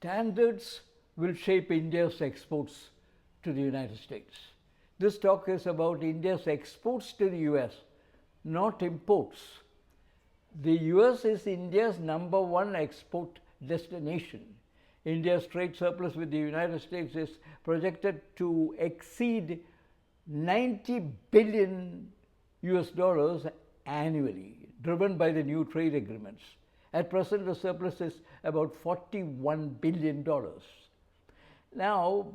standards will shape India's exports to the United States. This talk is about India's exports to the US, not imports. The US is India's #1 export destination. India's trade surplus with the United States is projected to exceed $90 billion annually, driven by the new trade agreements. At present, the surplus is about $41 billion. Now,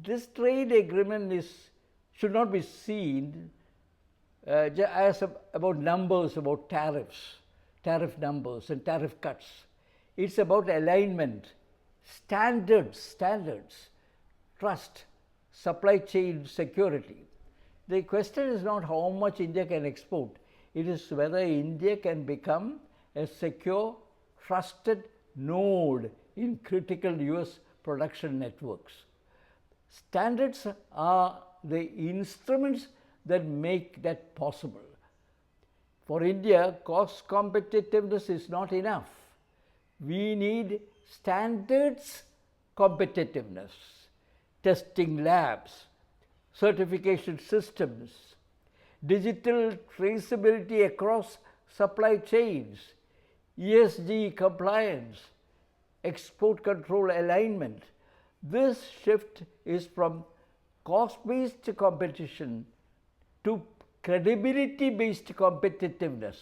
this trade agreement should not be seen as about numbers, about tariffs, tariff numbers and tariff cuts. It's about alignment, standards, trust, supply chain security. The question is not how much India can export. It is whether India can become a secure, trusted node in critical US production networks. Standards are the instruments that make that possible. For India, cost competitiveness is not enough. We need standards competitiveness, testing labs, certification systems, digital traceability across supply chains, ESG compliance, export control alignment. This shift is from cost-based competition to credibility-based competitiveness.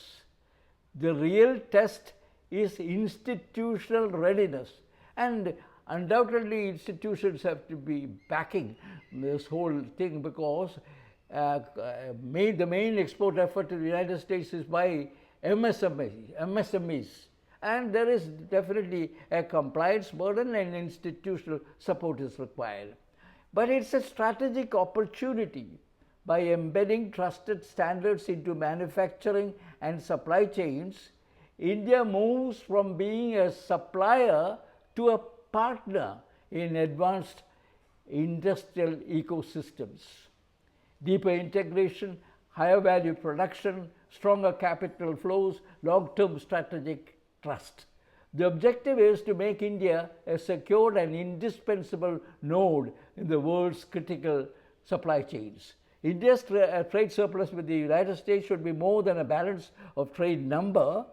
The real test is institutional readiness, and undoubtedly institutions have to be backing this whole thing, because the main export effort to the United States is by MSMEs, and there is definitely a compliance burden and institutional support is required. But it's a strategic opportunity. By embedding trusted standards into manufacturing and supply chains, India moves from being a supplier to a partner in advanced industrial ecosystems. Deeper integration, higher value production, stronger capital flows, long-term strategic trust. The objective is to make India a secured and indispensable node in the world's critical supply chains. India's trade surplus with the United States should be more than a balance of trade number.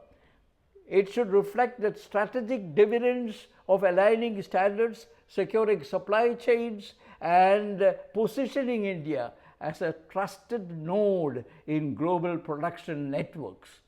It should reflect the strategic dividends of aligning standards, securing supply chains, and positioning India as a trusted node in global production networks.